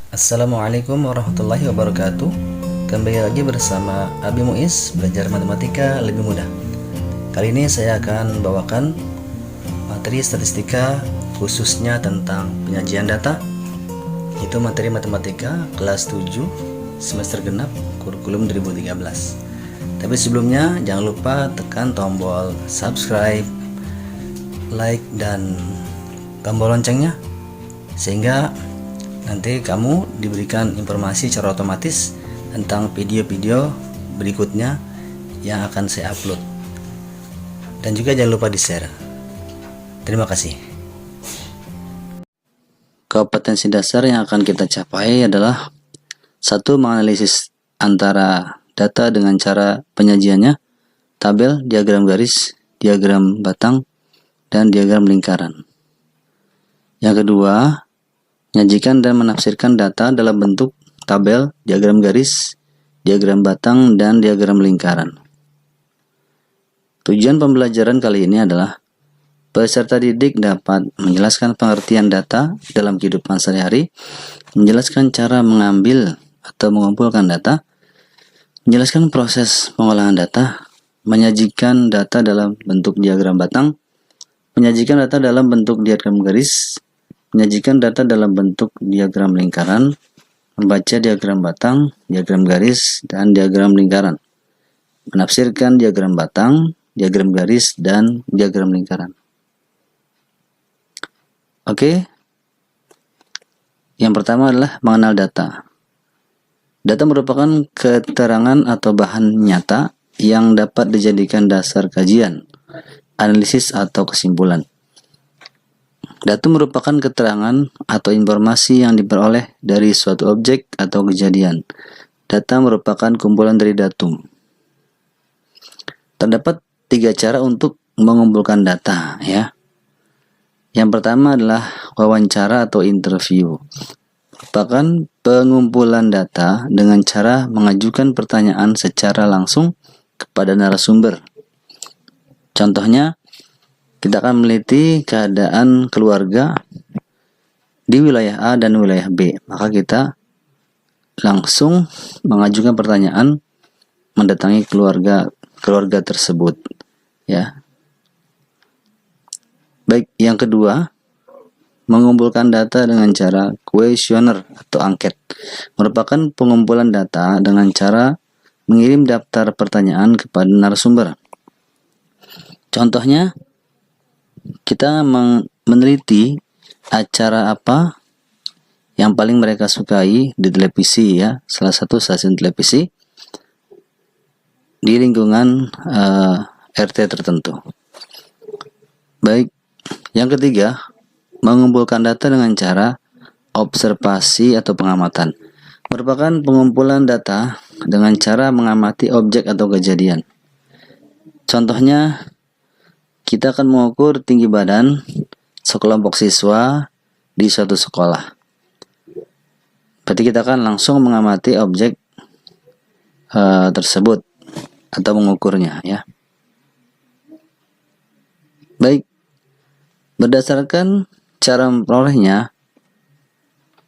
Assalamualaikum warahmatullahi wabarakatuh. Kembali lagi bersama Abi Muiz, belajar matematika lebih mudah. Kali ini saya akan bawakan materi statistika khususnya tentang penyajian data. Itu materi matematika kelas 7 semester genap kurikulum 2013. Tapi sebelumnya jangan lupa tekan tombol subscribe, like, dan tombol loncengnya sehingga nanti kamu diberikan informasi secara otomatis tentang video-video berikutnya yang akan saya upload. Dan juga jangan lupa di-share. Terima kasih. Kompetensi dasar yang akan kita capai adalah satu, menganalisis antara data dengan cara penyajiannya, tabel, diagram garis, diagram batang, dan diagram lingkaran. Yang kedua, menyajikan dan menafsirkan data dalam bentuk tabel, diagram garis, diagram batang, dan diagram lingkaran. Tujuan pembelajaran kali ini adalah peserta didik dapat menjelaskan pengertian data dalam kehidupan sehari-hari, menjelaskan cara mengambil atau mengumpulkan data, menjelaskan proses pengolahan data, menyajikan data dalam bentuk diagram batang, menyajikan data dalam bentuk diagram garis, menyajikan data dalam bentuk diagram lingkaran, membaca diagram batang, diagram garis, dan diagram lingkaran, menafsirkan diagram batang, diagram garis, dan diagram lingkaran. Oke, yang pertama adalah mengenal data. Data merupakan keterangan atau bahan nyata yang dapat dijadikan dasar kajian, analisis, atau kesimpulan. Data merupakan keterangan atau informasi yang diperoleh dari suatu objek atau kejadian. Data merupakan kumpulan dari datum. Terdapat 3 cara untuk mengumpulkan data, ya. Yang pertama adalah wawancara atau interview. Merupakan pengumpulan data dengan cara mengajukan pertanyaan secara langsung kepada narasumber. Contohnya, kita akan meneliti keadaan keluarga di wilayah A dan wilayah B. Maka kita langsung mengajukan pertanyaan mendatangi keluarga tersebut, ya. Baik, yang kedua, mengumpulkan data dengan cara kuesioner atau angket. Merupakan pengumpulan data dengan cara mengirim daftar pertanyaan kepada narasumber. Contohnya, kita meneliti acara apa yang paling mereka sukai di televisi, ya, salah satu stasiun televisi di lingkungan RT tertentu. Baik, yang ketiga, mengumpulkan data dengan cara observasi atau pengamatan. Merupakan pengumpulan data dengan cara mengamati objek atau kejadian. Contohnya, kita akan mengukur tinggi badan sekelompok siswa di suatu sekolah. Berarti kita akan langsung mengamati objek tersebut atau mengukurnya, ya. Baik, berdasarkan cara memperolehnya,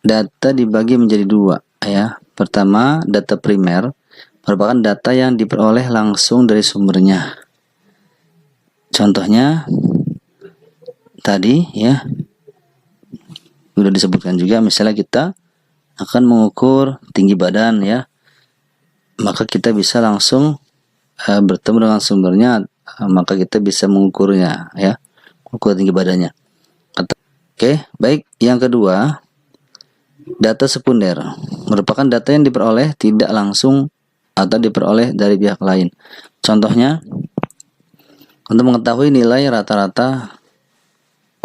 data dibagi menjadi 2, ya. Pertama, data primer merupakan data yang diperoleh langsung dari sumbernya. Contohnya tadi, ya, sudah disebutkan juga, misalnya kita akan mengukur tinggi badan, ya, maka kita bisa langsung bertemu dengan sumbernya, maka kita bisa mengukurnya, ya, mengukur tinggi badannya. Oke, baik. Yang kedua, data sekunder merupakan data yang diperoleh tidak langsung atau diperoleh dari pihak lain. Contohnya, untuk mengetahui nilai rata-rata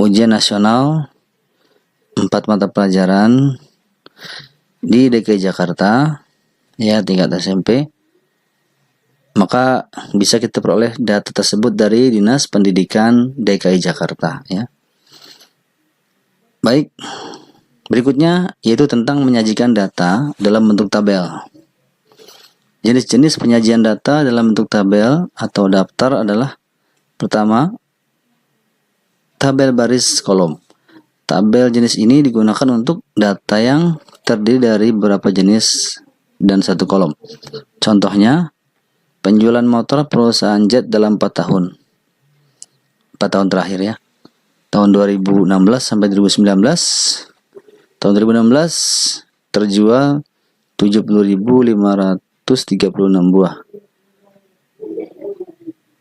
ujian nasional 4 mata pelajaran di DKI Jakarta, ya, tingkat SMP, maka bisa kita peroleh data tersebut dari Dinas Pendidikan DKI Jakarta, ya. Baik, berikutnya yaitu tentang menyajikan data dalam bentuk tabel. Jenis-jenis penyajian data dalam bentuk tabel atau daftar adalah: pertama, tabel baris kolom. Tabel jenis ini digunakan untuk data yang terdiri dari beberapa jenis dan satu kolom. Contohnya, penjualan motor perusahaan Jet dalam 4 tahun. 4 tahun terakhir ya. Tahun 2016 sampai 2019. Tahun 2016 terjual 70.536 buah.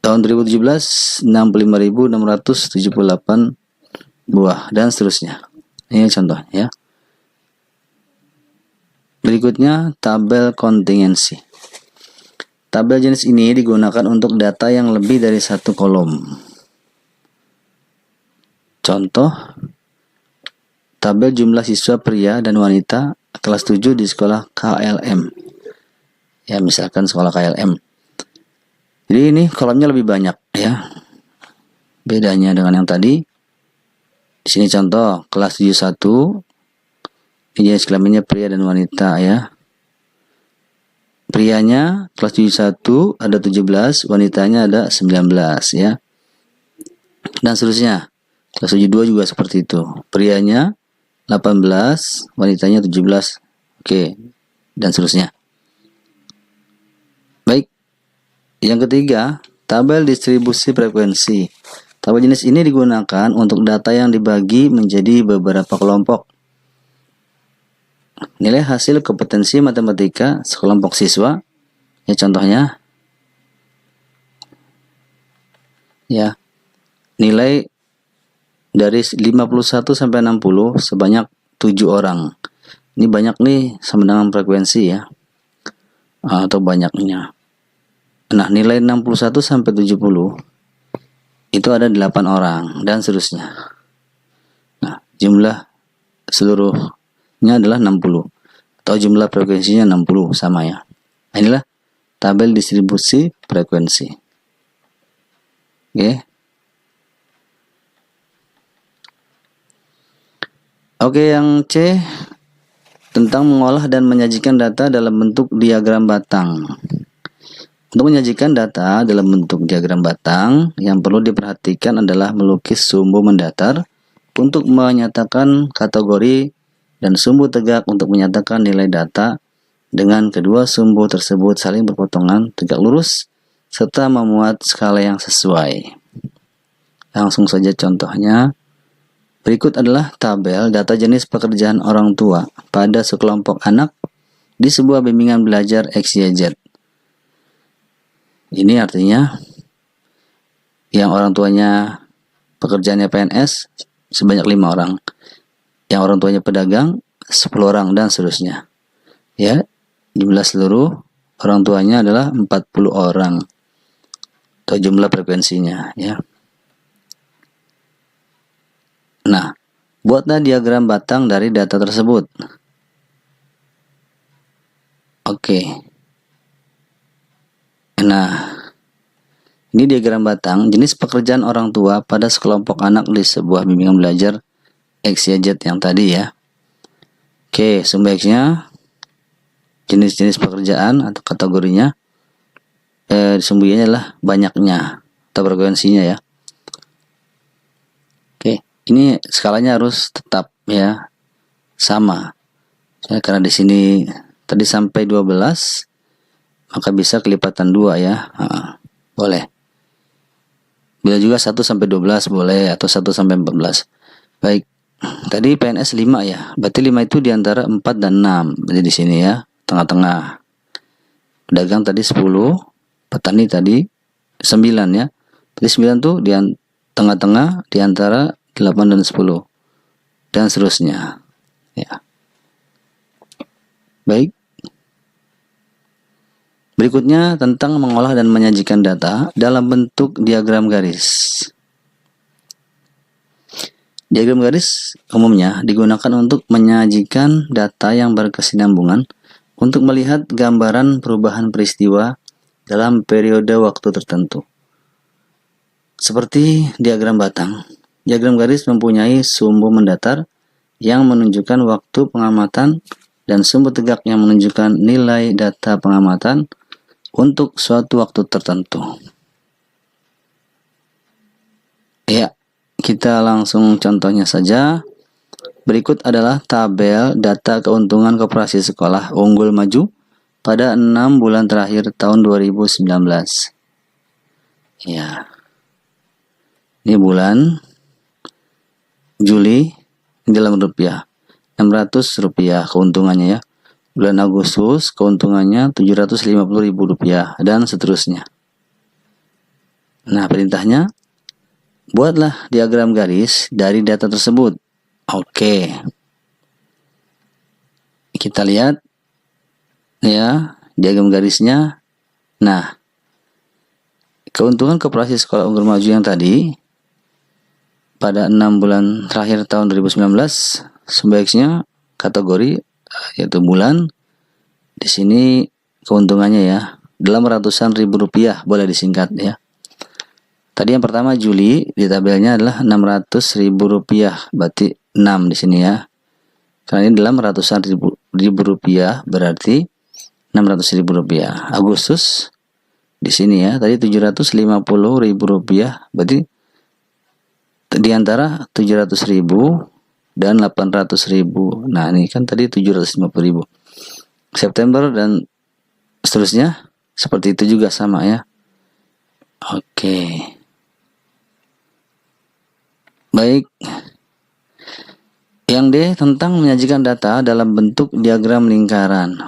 Tahun 2017 65.678 buah dan seterusnya. Ini contohnya ya. Berikutnya tabel kontingensi. Tabel jenis ini digunakan untuk data yang lebih dari satu kolom. Contoh, tabel jumlah siswa pria dan wanita kelas 7 di sekolah KLM. Ya, misalkan sekolah KLM. Jadi ini kolomnya lebih banyak ya. Bedanya dengan yang tadi. Di sini contoh kelas 71. Ini jenis kelaminnya pria dan wanita ya. Prianya kelas 71 ada 17, wanitanya ada 19 ya. Dan seterusnya. Kelas 72 juga seperti itu. Prianya 18, wanitanya 17. Oke. Dan seterusnya. Baik. Yang ketiga, tabel distribusi frekuensi. Tabel jenis ini digunakan untuk data yang dibagi menjadi beberapa kelompok. Nilai hasil kompetensi matematika sekelompok siswa. Ya, contohnya. Ya. Nilai dari 51 sampai 60 sebanyak 7 orang. Ini banyak nih sama dengan frekuensi ya. Atau banyaknya. Nah, nilai 61 sampai 70 itu ada 8 orang dan seterusnya. Nah, jumlah seluruhnya adalah 60 atau jumlah frekuensinya 60 sama ya. Nah, inilah tabel distribusi frekuensi. Oke. Oke, yang C tentang mengolah dan menyajikan data dalam bentuk diagram batang. Untuk menyajikan data dalam bentuk diagram batang, yang perlu diperhatikan adalah melukis sumbu mendatar untuk menyatakan kategori dan sumbu tegak untuk menyatakan nilai data dengan kedua sumbu tersebut saling berpotongan tegak lurus serta memuat skala yang sesuai. Langsung saja contohnya. Berikut adalah tabel data jenis pekerjaan orang tua pada sekelompok anak di sebuah bimbingan belajar XYZ. Ini artinya yang orang tuanya pekerjaannya PNS sebanyak 5 orang. Yang orang tuanya pedagang 10 orang dan seterusnya. Ya, jumlah seluruh orang tuanya adalah 40 orang. Atau jumlah frekuensinya ya. Nah, buatlah diagram batang dari data tersebut. Oke. Nah, ini diagram batang jenis pekerjaan orang tua pada sekelompok anak di sebuah bimbingan belajar XYZ yang tadi ya. Oke, sumber X-nya jenis-jenis pekerjaan atau kategorinya. Sumbernya adalah banyaknya atau frekuensinya ya. Ini skalanya harus tetap ya sama. Karena di sini tadi sampai 12, maka bisa kelipatan 2 ya. Boleh. Bila juga 1 sampai 12 boleh atau 1 sampai 14. Baik. Tadi PNS 5 ya. Berarti 5 itu di antara 4 dan 6. Berarti di sini ya, tengah-tengah. Pedagang tadi 10, petani tadi 9 ya. Berarti 9 tuh di tengah-tengah di antara 8 dan 10 dan seterusnya ya. Baik, berikutnya tentang mengolah dan menyajikan data dalam bentuk diagram garis. Diagram garis umumnya digunakan untuk menyajikan data yang berkesinambungan untuk melihat gambaran perubahan peristiwa dalam periode waktu tertentu. Seperti diagram batang, diagram garis mempunyai sumbu mendatar yang menunjukkan waktu pengamatan dan sumbu tegak yang menunjukkan nilai data pengamatan untuk suatu waktu tertentu. Ya, kita langsung contohnya saja. Berikut adalah tabel data keuntungan koperasi sekolah unggul maju pada 6 bulan terakhir tahun 2019. Ya. Ini bulan Juli dalam rupiah. 600 rupiah keuntungannya ya. Bulan Agustus keuntungannya 750.000 rupiah dan seterusnya. Nah, perintahnya buatlah diagram garis dari data tersebut. Oke. Kita lihat ya, diagram garisnya. Nah, keuntungan koperasi sekolah unggul maju yang tadi pada 6 bulan terakhir tahun 2019 sebaiknya kategori yaitu bulan. Di sini keuntungannya ya dalam ratusan ribu rupiah, boleh disingkat ya. Tadi yang pertama Juli di tabelnya adalah 600.000 rupiah, berarti 6 di sini ya. Karena ini dalam ratusan ribu rupiah berarti 600.000 rupiah. Agustus di sini ya, tadi 750.000 rupiah, berarti di antara 700.000 dan 800.000. Nah, ini kan tadi 750.000. September dan seterusnya seperti itu juga sama ya. Oke. Baik. Yang D tentang menyajikan data dalam bentuk diagram lingkaran.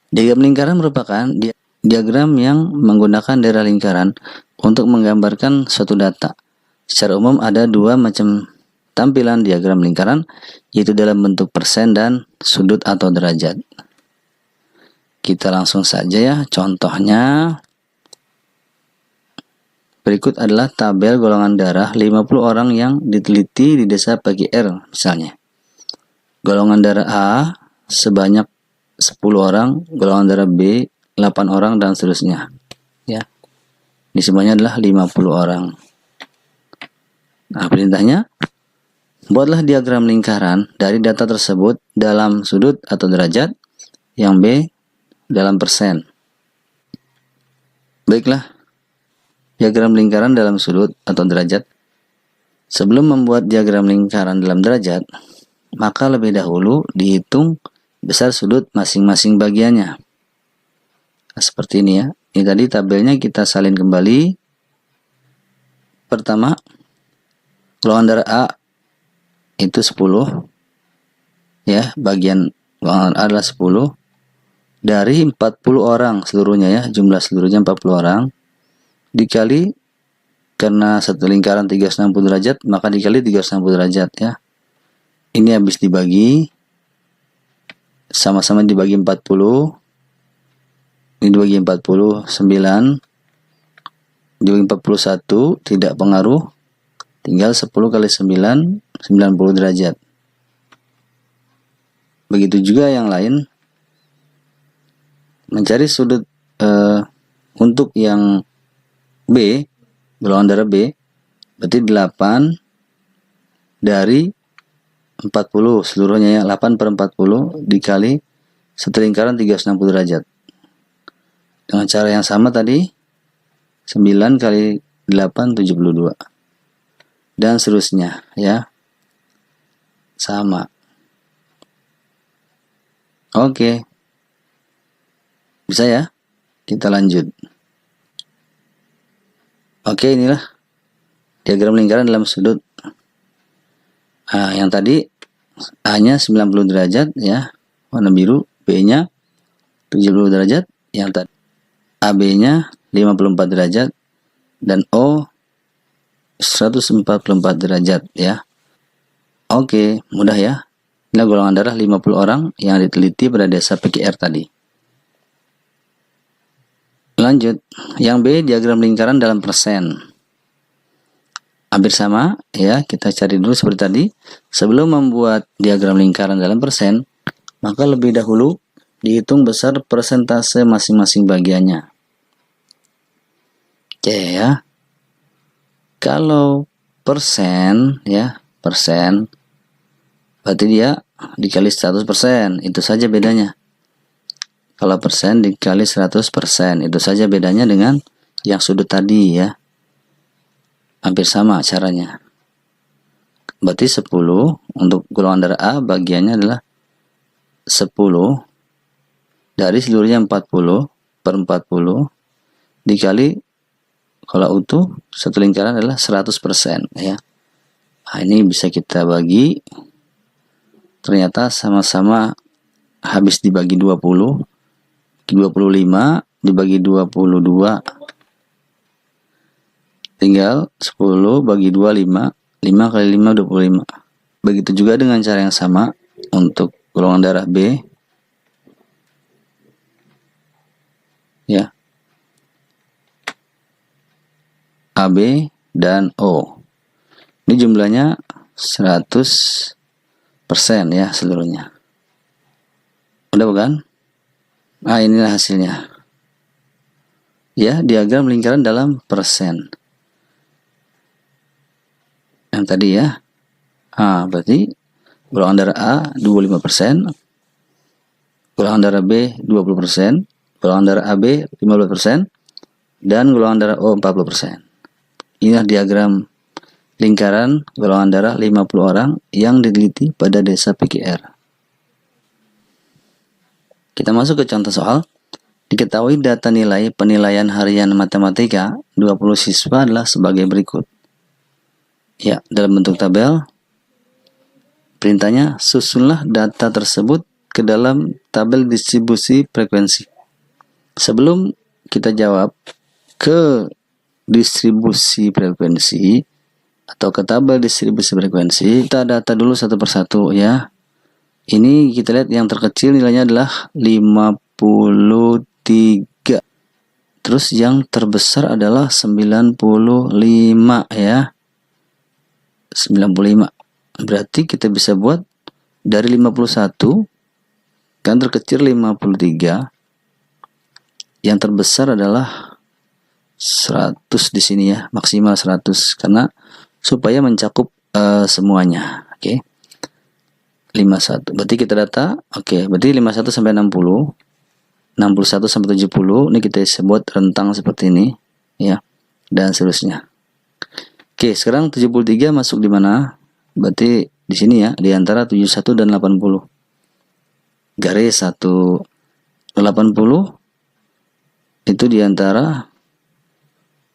Diagram lingkaran merupakan diagram yang menggunakan daerah lingkaran untuk menggambarkan suatu data. Secara umum ada dua macam tampilan diagram lingkaran, yaitu dalam bentuk persen dan sudut atau derajat. Kita langsung saja ya, contohnya. Berikut adalah tabel golongan darah 50 orang yang diteliti di desa PGR misalnya. Golongan darah A sebanyak 10 orang, golongan darah B 8 orang dan seterusnya. Ya. Ini semuanya adalah 50 orang. Nah, perintahnya buatlah diagram lingkaran dari data tersebut dalam sudut atau derajat, yang B dalam persen. Baiklah, diagram lingkaran dalam sudut atau derajat. Sebelum membuat diagram lingkaran dalam derajat, maka lebih dahulu dihitung besar sudut masing-masing bagiannya. Nah, seperti ini ya. Ini tadi tabelnya kita salin kembali. Pertama, golongan darah A itu 10. Ya, bagian golongan A adalah 10. Dari 40 orang seluruhnya ya, jumlah seluruhnya 40 orang. Dikali, karena satu lingkaran 360 derajat, maka dikali 360 derajat ya. Ini habis dibagi, sama-sama dibagi 40. Ini dibagi 40, 9. Dibagi 41, tidak pengaruh. Tinggal 10 kali 9, 90 derajat. Begitu juga yang lain. Mencari sudut untuk yang B, golongan darah B, berarti 8 dari 40 seluruhnya ya, 8 per 40 dikali satu lingkaran 360 derajat. Dengan cara yang sama tadi, 9 kali 8, 72. Dan seterusnya ya. Sama. Oke. Bisa ya? Kita lanjut. Oke, inilah diagram lingkaran dalam sudut. Nah, yang tadi A-nya 90 derajat ya, warna biru, B-nya 70 derajat, yang tadi AB-nya 54 derajat dan O 144 derajat ya. Oke, mudah ya. Ini golongan darah 50 orang yang diteliti pada desa PGR tadi. Lanjut, yang B diagram lingkaran dalam persen. Hampir sama ya, kita cari dulu seperti tadi. Sebelum membuat diagram lingkaran dalam persen, maka lebih dahulu dihitung besar persentase masing-masing bagiannya. Oke ya. Kalau persen ya, persen berarti dia dikali 100%, itu saja bedanya. Kalau persen dikali 100%, itu saja bedanya dengan yang sudut tadi ya. Hampir sama caranya. Berarti 10 untuk golongan darah A bagiannya adalah 10 dari seluruhnya 40 per 40 dikali, kalau utuh satu lingkaran adalah 100% ya. Nah, ini bisa kita bagi, ternyata sama-sama habis dibagi 20, 25 dibagi 22 tinggal 10 bagi 2 5, 5 kali 5 25. Begitu juga dengan cara yang sama untuk golongan darah B ya, AB dan O. Ini jumlahnya 100% ya seluruhnya. Udah bukan? Nah, inilah hasilnya. Ya, diagram lingkaran dalam persen. Yang tadi ya. Berarti golongan darah A 25%, golongan darah B 20%, golongan darah AB 15%, dan golongan darah O 40%. Inilah diagram lingkaran golongan darah 50 orang yang diteliti pada desa PGR. Kita masuk ke contoh soal. Diketahui data nilai penilaian harian matematika 20 siswa adalah sebagai berikut. Ya, dalam bentuk tabel. Perintahnya, susunlah data tersebut ke dalam tabel distribusi frekuensi. Sebelum kita jawab ke distribusi frekuensi atau ke tabel distribusi frekuensi, kita data dulu satu persatu ya. Ini kita lihat yang terkecil nilainya adalah 53. Terus yang terbesar adalah 95 ya. 95. Berarti kita bisa buat dari 51 kan terkecil 53. Yang terbesar adalah 100 di sini ya, maksimal 100 karena supaya mencakup semuanya. Oke. 51. Berarti kita data, berarti 51 sampai 60. 61 sampai 70 ini kita sebut rentang seperti ini ya. Dan seterusnya. Oke, sekarang 73 masuk di mana? Berarti di sini ya, di antara 71 dan 80. Garis 1 80 itu di antara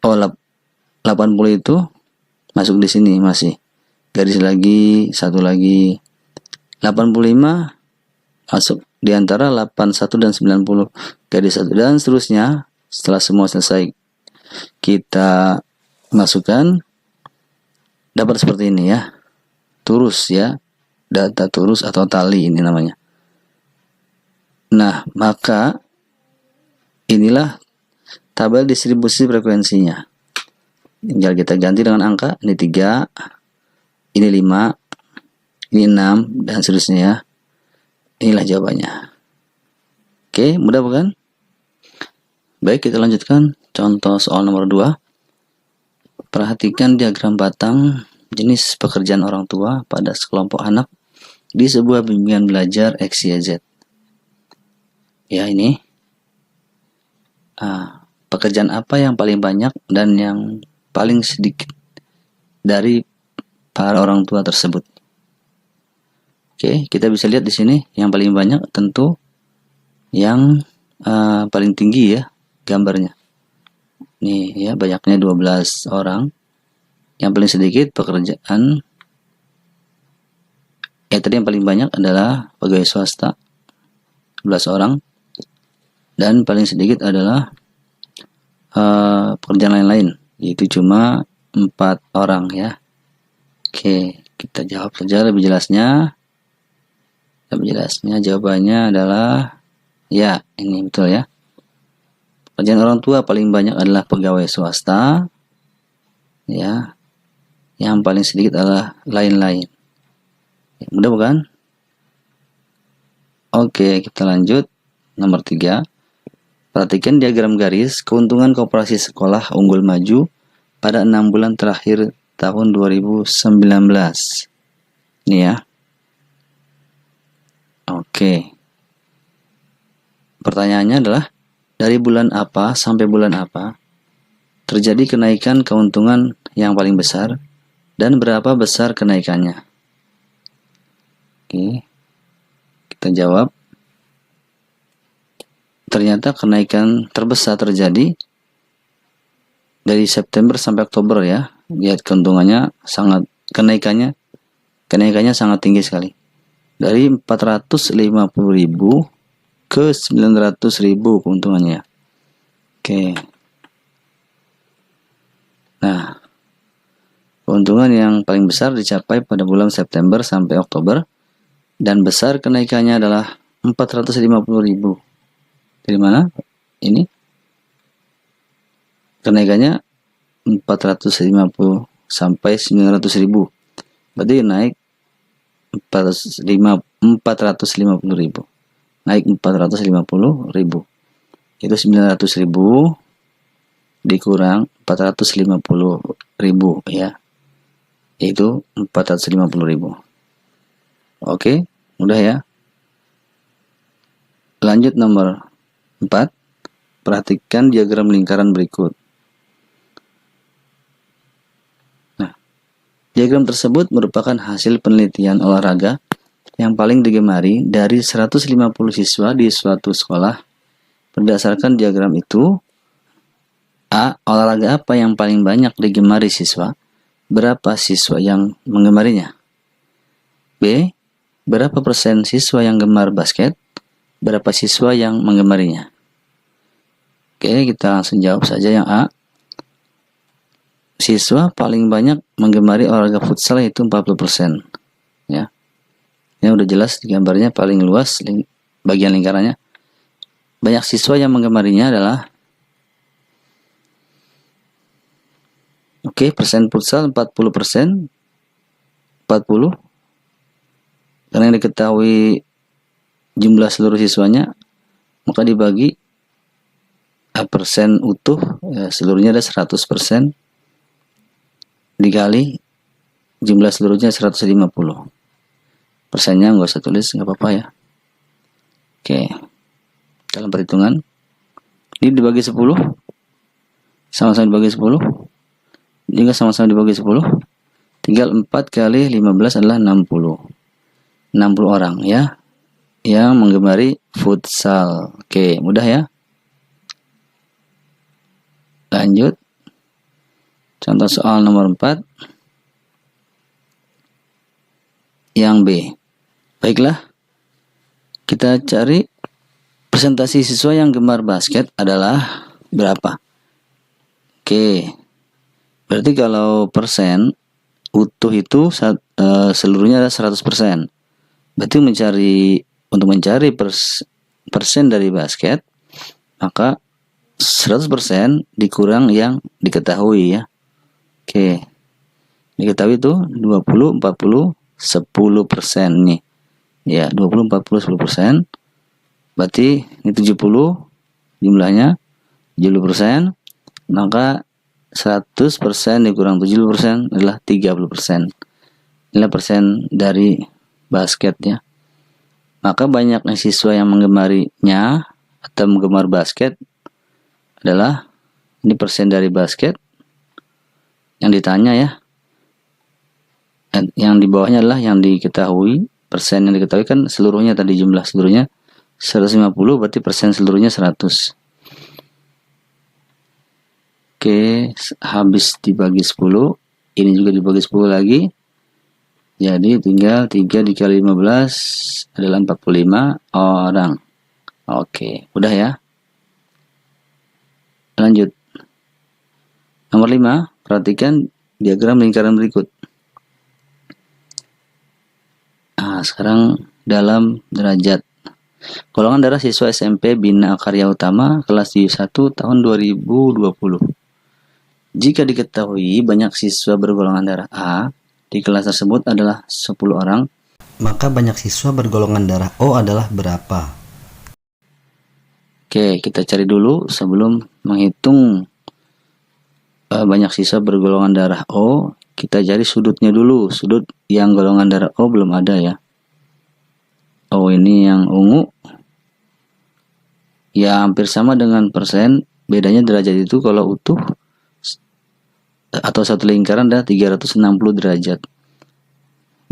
80 itu masuk di sini masih. Garis lagi, satu lagi. 85 masuk di antara 81 dan 90. Garis 1 dan seterusnya. Setelah semua selesai kita masukkan, dapat seperti ini ya. Turus ya. Data turus atau tali ini namanya. Nah, maka inilah tabel distribusi frekuensinya. Tinggal kita ganti dengan angka. Ini 3, ini 5, ini 6, dan seterusnya ya. Inilah jawabannya. Oke, mudah bukan? Baik, kita lanjutkan. Contoh soal nomor 2. Perhatikan diagram batang jenis pekerjaan orang tua pada sekelompok anak di sebuah bimbingan belajar XYZ. Ya, ini. Pekerjaan apa yang paling banyak dan yang paling sedikit dari para orang tua tersebut? Oke, kita bisa lihat di sini yang paling banyak tentu yang paling tinggi ya gambarnya. Nih ya, banyaknya 12 orang. Yang paling sedikit pekerjaan tadi yang paling banyak adalah pegawai swasta 11 orang, dan paling sedikit adalah pekerjaan lain-lain, yaitu cuma 4 orang ya. Oke, kita jawab saja lebih jelasnya. Jawabannya adalah ya, ini betul ya. Pekerjaan orang tua paling banyak adalah pegawai swasta ya. Yang paling sedikit adalah lain-lain. Mudah bukan? Oke, kita lanjut. Nomor 3. Perhatikan diagram garis keuntungan koperasi sekolah unggul maju pada 6 bulan terakhir tahun 2019. Ini ya. Oke. Pertanyaannya adalah, dari bulan apa sampai bulan apa terjadi kenaikan keuntungan yang paling besar dan berapa besar kenaikannya? Oke, kita jawab. Ternyata kenaikan terbesar terjadi dari September sampai Oktober ya. Lihat keuntungannya kenaikannya sangat tinggi sekali. Dari 450.000 ke 900.000 keuntungannya. Oke. Nah, keuntungan yang paling besar dicapai pada bulan September sampai Oktober dan besar kenaikannya adalah 450.000. Dari mana? Ini kenaikannya 450 sampai 900.000. Berarti naik 450.000. Naik 450.000. Itu 900.000 dikurang 450.000 ya. Itu 450.000. Oke, mudah ya. Lanjut nomor 4. Perhatikan diagram lingkaran berikut. Nah, diagram tersebut merupakan hasil penelitian olahraga yang paling digemari dari 150 siswa di suatu sekolah. Berdasarkan diagram itu, A. Olahraga apa yang paling banyak digemari siswa? Berapa siswa yang menggemarinya? B. Berapa persen siswa yang gemar basket? Berapa siswa yang menggemarinya? Oke, kita langsung jawab saja yang A. Siswa paling banyak menggemari olahraga futsal yaitu 40%. Ya. Ini udah jelas di gambarnya, paling luas bagian lingkarannya. Banyak siswa yang menggemarinya adalah persen futsal 40%. 40. Karena yang diketahui jumlah seluruh siswanya, maka dibagi persen utuh, ya, seluruhnya ada 100%. Dikali jumlah seluruhnya 150. Persennya nggak usah tulis, nggak apa-apa ya. Oke. Dalam perhitungan, ini dibagi 10. Sama-sama dibagi 10. Juga sama-sama dibagi 10. Tinggal 4 kali 15 adalah 60. 60 orang ya yang menggemari futsal. Oke, mudah ya. Lanjut. Contoh soal nomor 4. Yang B. Baiklah. Kita cari presentasi siswa yang gemar basket adalah berapa? Oke. Berarti kalau persen utuh itu seluruhnya ada 100%. Berarti untuk mencari persen dari basket, maka 100% dikurang yang diketahui ya. Oke. Diketahui itu 20, 40, 10% nih. Ya, 20, 40, 10%. Berarti ini 70 jumlahnya 70%, maka 100% dikurang 70% adalah 30%. Inilah persen dari basket ya. Maka banyaknya siswa yang menggemarinya atau menggemar basket adalah ini persen dari basket yang ditanya ya. Yang di bawahnya adalah yang diketahui. Persen yang diketahui kan seluruhnya tadi, jumlah seluruhnya 150, berarti persen seluruhnya 100. Oke, habis dibagi 10, ini juga dibagi 10 lagi. Jadi tinggal 3 dikali 15 adalah 45 orang. Oke, udah ya. Lanjut. Nomor 5, perhatikan diagram lingkaran berikut. Nah, sekarang dalam derajat. Golongan darah siswa SMP Bina Karya Utama kelas 1 tahun 2020. Jika diketahui banyak siswa bergolongan darah A di kelas tersebut adalah 10 orang, maka banyak siswa bergolongan darah O adalah berapa? Oke, kita cari dulu sebelum menghitung banyak siswa bergolongan darah O. Kita cari sudutnya dulu. Sudut yang golongan darah O belum ada ya. O ini yang ungu. Ya hampir sama dengan persen. Bedanya derajat itu kalau utuh atau satu lingkaran adalah 360 derajat.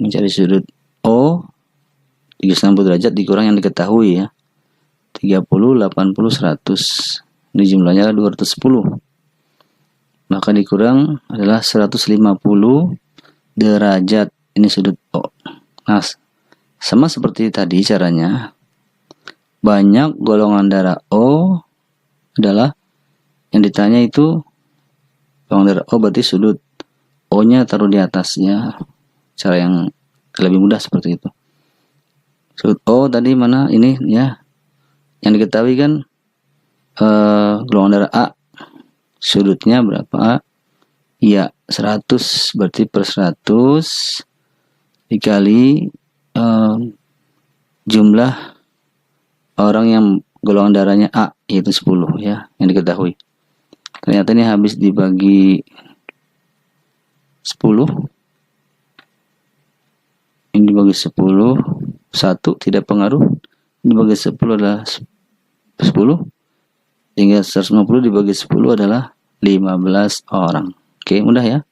Mencari sudut O 360 derajat dikurang yang diketahui ya. 30, 80, 100. Ini jumlahnya adalah 210. Maka dikurang adalah 150 derajat. Ini sudut O. Nah, sama seperti tadi caranya. Banyak golongan darah O adalah yang ditanya itu golongan darah O berarti sudut O-nya taruh di atasnya. Cara yang lebih mudah seperti itu. Sudut O tadi mana? Ini ya. Yang diketahui kan golongan darah A. Sudutnya berapa A? Iya, 100 berarti per 100 dikali jumlah orang yang golongan darahnya A, yaitu 10 ya, yang diketahui. Ternyata ini habis dibagi 10. Ini dibagi 10, 1 tidak pengaruh. Ini dibagi 10 adalah 10. Sehingga 150 dibagi 10 adalah 15 orang. Oke, mudah ya.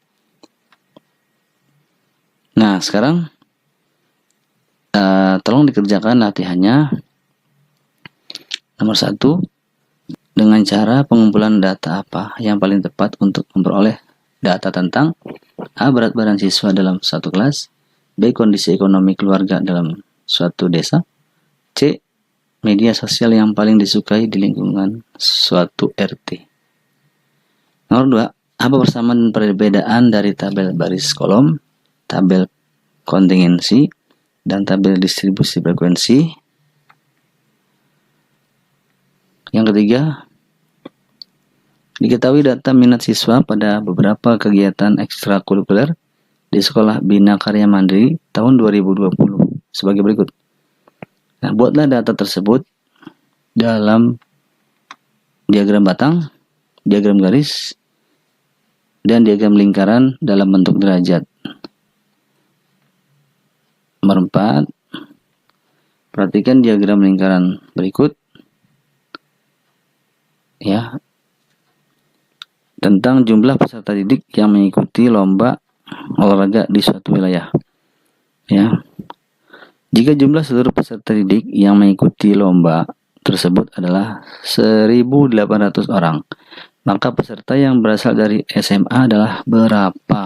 Nah, sekarang tolong dikerjakan latihannya. Nomor 1, dengan cara pengumpulan data apa yang paling tepat untuk memperoleh data tentang A. Berat badan siswa dalam satu kelas, B. Kondisi ekonomi keluarga dalam suatu desa, C. Media sosial yang paling disukai di lingkungan suatu RT. Nomor 2, apa persamaan dan perbedaan dari tabel baris kolom, tabel kontingensi, dan tabel distribusi frekuensi? Yang ketiga, diketahui data minat siswa pada beberapa kegiatan ekstrakurikuler di Sekolah Bina Karya Mandiri tahun 2020 sebagai berikut. Nah, buatlah data tersebut dalam diagram batang, diagram garis, dan diagram lingkaran dalam bentuk derajat. Nomor 4, perhatikan diagram lingkaran berikut ya, tentang jumlah peserta didik yang mengikuti lomba olahraga di suatu wilayah. Ya. Jika jumlah seluruh peserta didik yang mengikuti lomba tersebut adalah 1.800 orang, maka peserta yang berasal dari SMA adalah berapa?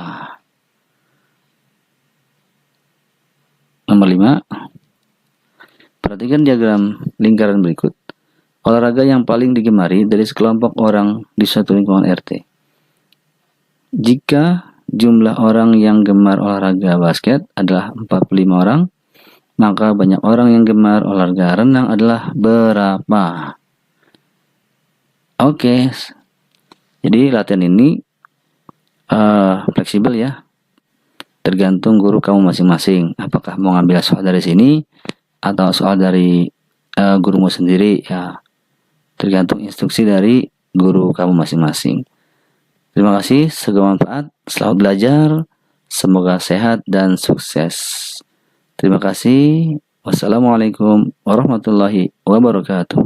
Nomor 5, perhatikan diagram lingkaran berikut. Olahraga yang paling digemari dari sekelompok orang di suatu lingkungan RT. Jika jumlah orang yang gemar olahraga basket adalah 45 orang, maka banyak orang yang gemar olahraga renang adalah berapa? Oke. Jadi latihan ini fleksibel ya. Tergantung guru kamu masing-masing. Apakah mau ngambil soal dari sini atau soal dari gurumu sendiri ya. Tergantung instruksi dari guru kamu masing-masing. Terima kasih, semoga bermanfaat. Selamat belajar, semoga sehat dan sukses. Terima kasih. Wassalamualaikum warahmatullahi wabarakatuh.